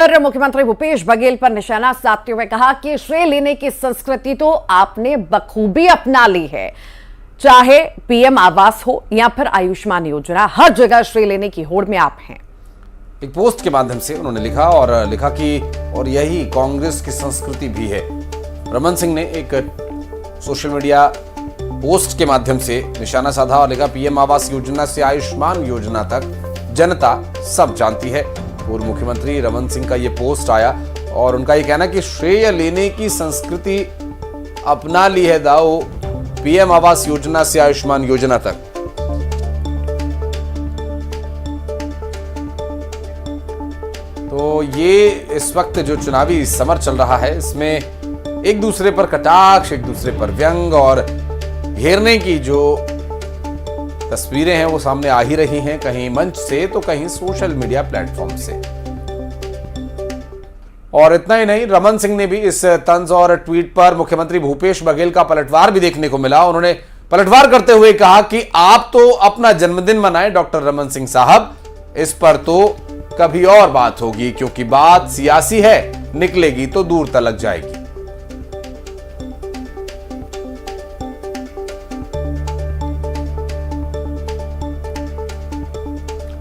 मुख्यमंत्री भूपेश बघेल पर निशाना साधते हुए कहा कि श्रेय लेने की संस्कृति तो आपने बखूबी अपना ली है। चाहे पीएम आवास हो या फिर आयुष्मान योजना, हर जगह श्रेय लेने की होड़ में आप हैं। एक पोस्ट के माध्यम से उन्होंने लिखा कि और यही कांग्रेस की संस्कृति भी है। रमन सिंह ने एक सोशल मीडिया पोस्ट के माध्यम से निशाना साधा और लिखा, पीएम आवास योजना से आयुष्मान योजना तक जनता सब जानती है। पूर्व मुख्यमंत्री रमन सिंह का यह पोस्ट आया और उनका यह कहना कि श्रेय लेने की संस्कृति अपना ली है दाऊ, पीएम आवास योजना से आयुष्मान योजना तक। तो ये इस वक्त जो चुनावी समर चल रहा है, इसमें एक दूसरे पर कटाक्ष, एक दूसरे पर व्यंग और घेरने की जो तस्वीरें हैं वो सामने आ ही रही हैं, कहीं मंच से तो कहीं सोशल मीडिया प्लेटफॉर्म से। और इतना ही नहीं, रमन सिंह ने भी इस तंज और ट्वीट पर मुख्यमंत्री भूपेश बघेल का पलटवार भी देखने को मिला। उन्होंने पलटवार करते हुए कहा कि आप तो अपना जन्मदिन मनाएं डॉक्टर रमन सिंह साहब, इस पर तो कभी और बात होगी, क्योंकि बात सियासी है, निकलेगी तो दूर तलक जाएगी।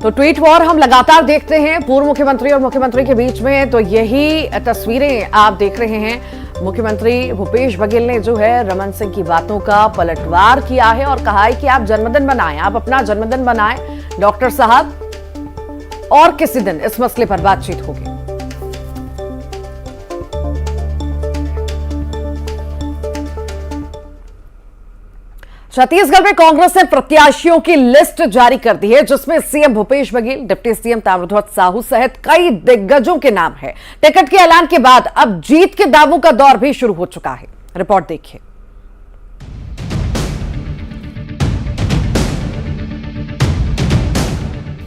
तो ट्वीट वॉर हम लगातार देखते हैं पूर्व मुख्यमंत्री और मुख्यमंत्री के बीच में। तो यही तस्वीरें आप देख रहे हैं। मुख्यमंत्री भूपेश बघेल ने जो है रमन सिंह की बातों का पलटवार किया है और कहा है कि आप जन्मदिन मनाएं, आप अपना जन्मदिन मनाएं डॉक्टर साहब, और किसी दिन इस मसले पर बातचीत होगी। छत्तीसगढ़ में कांग्रेस ने प्रत्याशियों की लिस्ट जारी कर दी है, जिसमें CM Bhupesh Baghel, deputy CM Tamradhwaj Sahu सहित कई दिग्गजों के नाम है। टिकट के ऐलान के बाद अब जीत के दावों का दौर भी शुरू हो चुका है। रिपोर्ट देखिए।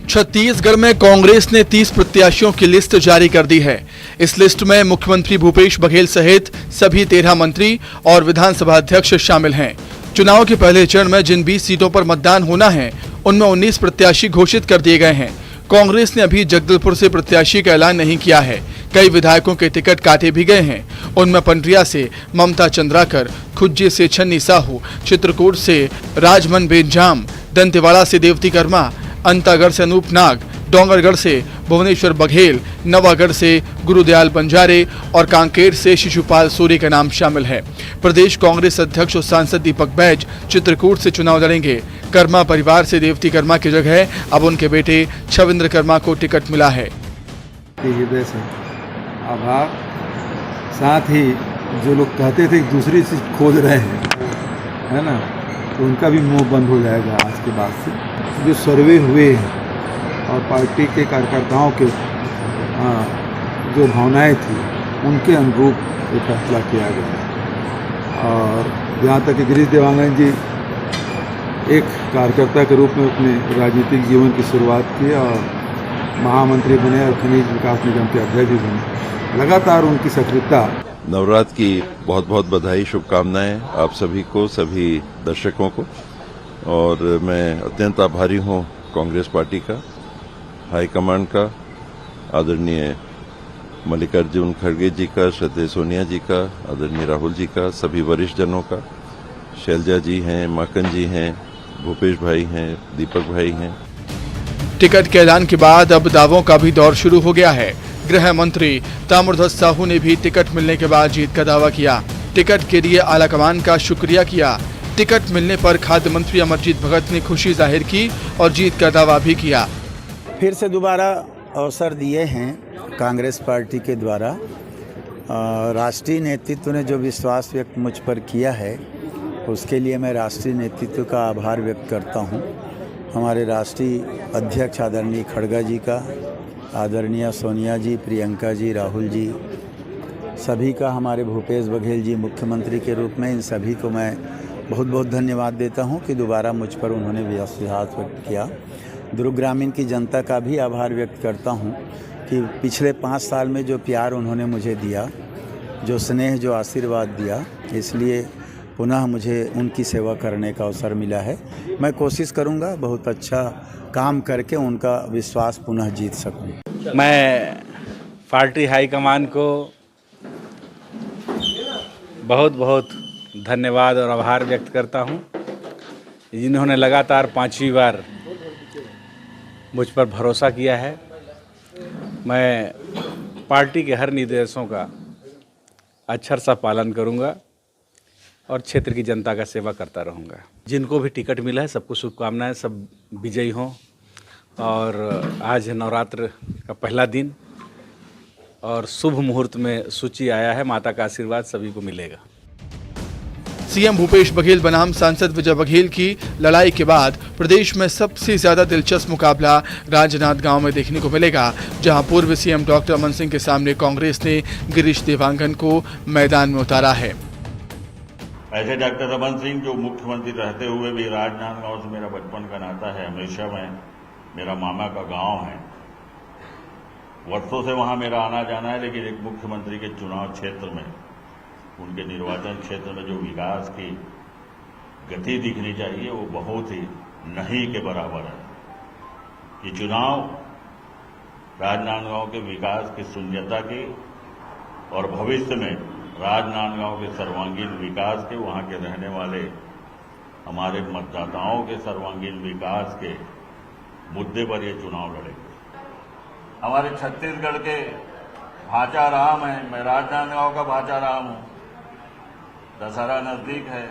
छत्तीसगढ़ में कांग्रेस ने 30 प्रत्याशियों की लिस्ट जारी कर दी है। इस लिस्ट में मुख्यमंत्री भूपेश बघेल सहित सभी 13 मंत्री और विधानसभा अध्यक्ष शामिल हैं। चुनाव के पहले चरण में जिन 20 सीटों पर मतदान होना है, उनमें 19 प्रत्याशी घोषित कर दिए गए हैं। कांग्रेस ने अभी जगदलपुर से प्रत्याशी का ऐलान नहीं किया है। कई विधायकों के टिकट काटे भी गए हैं। उनमें पंडरिया से ममता चंद्राकर, खुज्जे से छन्नी साहू, चित्रकूट से राजमन बेंजाम, दंतेवाड़ा से देवती कर्मा, अंतागढ़ से अनूप नाग, डोंगरगढ़ से भुवनेश्वर बघेल, नवागढ़ से गुरुदयाल बंजारे और कांकेर से शिशुपाल सूरी का नाम शामिल है। प्रदेश कांग्रेस अध्यक्ष और सांसद दीपक बैज चित्रकूट से चुनाव लड़ेंगे। कर्मा परिवार से देवती कर्मा की जगह अब उनके बेटे छविंद्र कर्मा को टिकट मिला है। हृदय से आभार। साथ ही जो लोग कहते थे दूसरी चीज खोज रहे हैं, है ना, तो उनका भी मुंह बंद हो जाएगा आज के बाद से। जो सर्वे हुए हैं और पार्टी के कार्यकर्ताओं के जो भावनाएं थी, उनके अनुरूप ये फैसला किया गया। और जहाँ तक कि गिरीश देवांगन जी एक कार्यकर्ता के रूप में अपने राजनीतिक जीवन की शुरुआत की और महामंत्री बने और खनिज विकास निगम के अध्यक्ष भी बने। लगातार उनकी सक्रियता। नवरात्र की बहुत बहुत बधाई, शुभकामनाएं आप सभी को, सभी दर्शकों को। और मैं अत्यंत आभारी हूं कांग्रेस पार्टी का, हाईकमांड का, आदरणीय मल्लिकार्जुन खड़गे जी का, श्रद्धेय सोनिया जी का, आदरणीय राहुल जी का, सभी वरिष्ठ जनों का, शैलजा जी हैं, माकन जी हैं, भूपेश भाई हैं, दीपक भाई हैं। टिकट के ऐलान के बाद अब दावों का भी दौर शुरू हो गया है। गृह मंत्री ताम्रध्वज साहू ने भी टिकट मिलने के बाद जीत का दावा किया। टिकट के लिए आलाकमान का शुक्रिया किया। टिकट मिलने पर खाद्य मंत्री अमरजीत भगत ने खुशी जाहिर की और जीत का दावा भी किया। फिर से दोबारा अवसर दिए हैं कांग्रेस पार्टी के द्वारा। राष्ट्रीय नेतृत्व ने जो विश्वास व्यक्त मुझ पर किया है, उसके लिए मैं राष्ट्रीय नेतृत्व का आभार व्यक्त करता हूं। हमारे राष्ट्रीय अध्यक्ष आदरणीय खड़गा जी का, आदरणीय सोनिया जी, प्रियंका जी, राहुल जी, सभी का, हमारे भूपेश बघेल जी मुख्यमंत्री के रूप में, इन सभी को मैं बहुत बहुत धन्यवाद देता हूं कि दोबारा मुझ पर उन्होंने विश्वास व्यक्त किया। दुर्ग ग्रामीण की जनता का भी आभार व्यक्त करता हूं कि पिछले 5 साल में जो प्यार उन्होंने मुझे दिया, जो स्नेह, जो आशीर्वाद दिया, इसलिए पुनः मुझे उनकी सेवा करने का अवसर मिला है। मैं कोशिश करूंगा बहुत अच्छा काम करके उनका विश्वास पुनः जीत सकूं। मैं पार्टी हाईकमान को बहुत बहुत धन्यवाद और आभार व्यक्त करता हूं, जिन्होंने लगातार 5वीं बार मुझ पर भरोसा किया है। मैं पार्टी के हर निर्देशों का अक्षर सा पालन करूंगा और क्षेत्र की जनता का सेवा करता रहूंगा। जिनको भी टिकट मिला है सबको शुभकामनाएं, सब विजयी हों। और आज नवरात्र का पहला दिन और शुभ मुहूर्त में सूची आया है, माता का आशीर्वाद सभी को मिलेगा। सीएम भूपेश बघेल बनाम सांसद विजय बघेल की लड़ाई के बाद प्रदेश में सबसे ज्यादा दिलचस्प मुकाबला राजनांदगांव में देखने को मिलेगा, जहां पूर्व सीएम डॉक्टर रमन सिंह के सामने कांग्रेस ने गिरीश देवांगन को मैदान में उतारा है। ऐसे डॉक्टर रमन सिंह जो मुख्यमंत्री रहते हुए भी राजनांदगांव से मेरा बचपन का नाता है, हमेशा मेरा मामा का गांव है, वर्षों से वहां मेरा आना जाना है। लेकिन एक मुख्यमंत्री के चुनाव क्षेत्र में, उनके निर्वाचन क्षेत्र में जो विकास की गति दिखनी चाहिए वो बहुत ही नहीं के बराबर है। ये चुनाव राजनांदगांव के विकास की शून्यता की और भविष्य में राजनांदगांव के सर्वांगीण विकास के, वहां के रहने वाले हमारे मतदाताओं के सर्वांगीण विकास के मुद्दे पर ये चुनाव लड़ेंगे। हमारे छत्तीसगढ़ के भाचा राम है, मैं राजनांदगांव का भाचा राम हूं। दशहरा नजदीक है।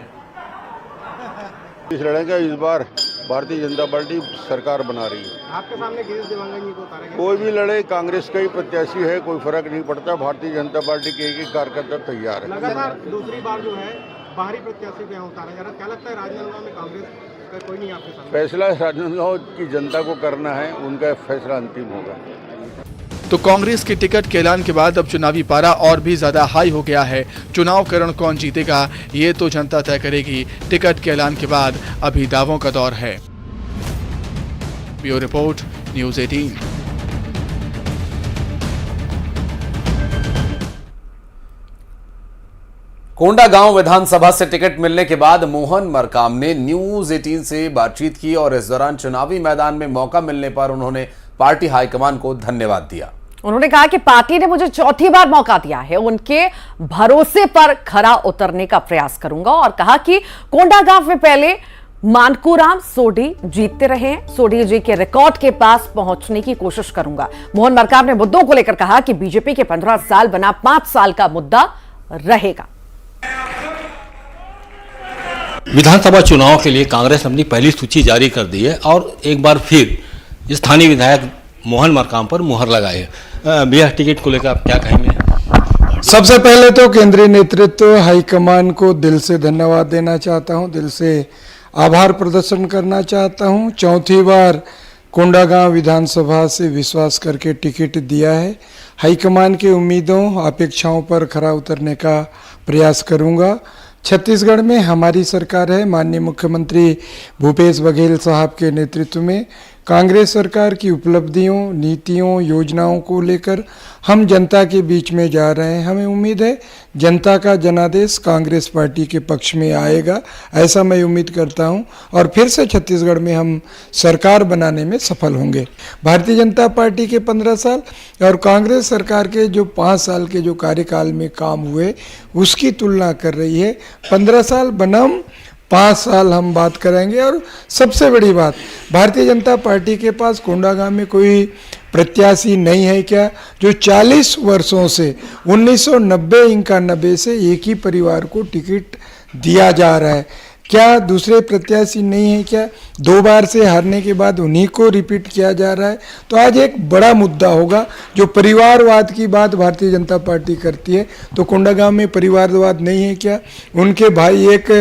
इस लड़ाई का इस बार भारतीय जनता पार्टी सरकार बना रही है। आपके सामने गिरीश देवांगन जी को उतारा गया। कोई भी लड़े, कांग्रेस का ही प्रत्याशी है, कोई फर्क नहीं पड़ता। भारतीय जनता पार्टी के एक कार्यकर्ता तैयार है। लगातार दूसरी बार जो है बाहरी प्रत्याशी को यहाँ उतारा जा रहा है। क्या लगता है राजनांदगांव में कांग्रेस का कोई नहीं आपके सामने? फैसला राजनांदगांव की जनता को करना है, उनका फैसला अंतिम होगा। तो कांग्रेस के टिकट के ऐलान के बाद अब चुनावी पारा और भी ज्यादा हाई हो गया है। चुनाव करण कौन जीतेगा ये तो जनता तय करेगी। टिकट के ऐलान के बाद अभी दावों का दौर है। Bureau report, news 18। कोंडागांव विधानसभा से टिकट मिलने के बाद मोहन मरकाम ने न्यूज़ 18 से बातचीत की और इस दौरान चुनावी मैदान में मौका मिलने पर उन्होंने पार्टी हाईकमान को धन्यवाद दिया। उन्होंने कहा कि पार्टी ने मुझे चौथी बार मौका दिया है, उनके भरोसे पर खरा उतरने का प्रयास करूंगा। और कहा कि कोंडागांव में पहले मानकूराम सोढी जीतते रहे, सोढी जी के रिकॉर्ड के पास पहुंचने की कोशिश करूंगा। मोहन मरकाम ने मुद्दों को लेकर कहा कि बीजेपी के 15 साल बना 5 साल का मुद्दा रहेगा। विधानसभा चुनाव के लिए कांग्रेस अपनी पहली सूची जारी कर दी है और एक बार फिर स्थानीय विधायक मोहन मरकाम पर मुहर लगाई है। भैया, टिकट को लेकर आप क्या कहेंगे? सबसे पहले तो केंद्रीय नेतृत्व हाईकमान को दिल से धन्यवाद देना चाहता हूं, दिल से आभार प्रदर्शन करना चाहता हूं। चौथी बार कोंडागांव विधानसभा से विश्वास करके टिकट दिया है। हाईकमान की उम्मीदों अपेक्षाओं पर खरा उतरने का प्रयास करूंगा। छत्तीसगढ़ में हमारी सरकार है, माननीय मुख्यमंत्री भूपेश बघेल साहब के नेतृत्व में कांग्रेस सरकार की उपलब्धियों, नीतियों, योजनाओं को लेकर हम जनता के बीच में जा रहे हैं। हमें उम्मीद है जनता का जनादेश कांग्रेस पार्टी के पक्ष में आएगा, ऐसा मैं उम्मीद करता हूं और फिर से छत्तीसगढ़ में हम सरकार बनाने में सफल होंगे। भारतीय जनता पार्टी के 15 साल और कांग्रेस सरकार के जो 5 साल के जो कार्यकाल में काम हुए उसकी तुलना कर रही है। 15 साल बनाम 5 साल हम बात करेंगे। और सबसे बड़ी बात, भारतीय जनता पार्टी के पास कोंडागांव में कोई प्रत्याशी नहीं है क्या? जो 40 वर्षों से 1990-91 से एक ही परिवार को टिकट दिया जा रहा है, क्या दूसरे प्रत्याशी नहीं है क्या? 2 बार से हारने के बाद उन्हीं को रिपीट किया जा रहा है। तो आज एक बड़ा मुद्दा होगा। जो परिवारवाद की बात भारतीय जनता पार्टी करती है, तो कोंडागांव में परिवारवाद नहीं है क्या? उनके भाई एक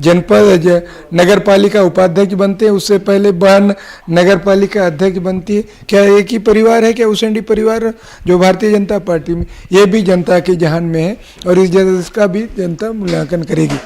जनपद नगर पालिका उपाध्यक्ष बनते हैं, उससे पहले बहन नगर पालिका अध्यक्ष बनती है। क्या एक ही परिवार है क्या उसेंडी परिवार जो भारतीय जनता पार्टी में? ये भी जनता के जहान में है और इसका भी जनता मूल्यांकन करेगी।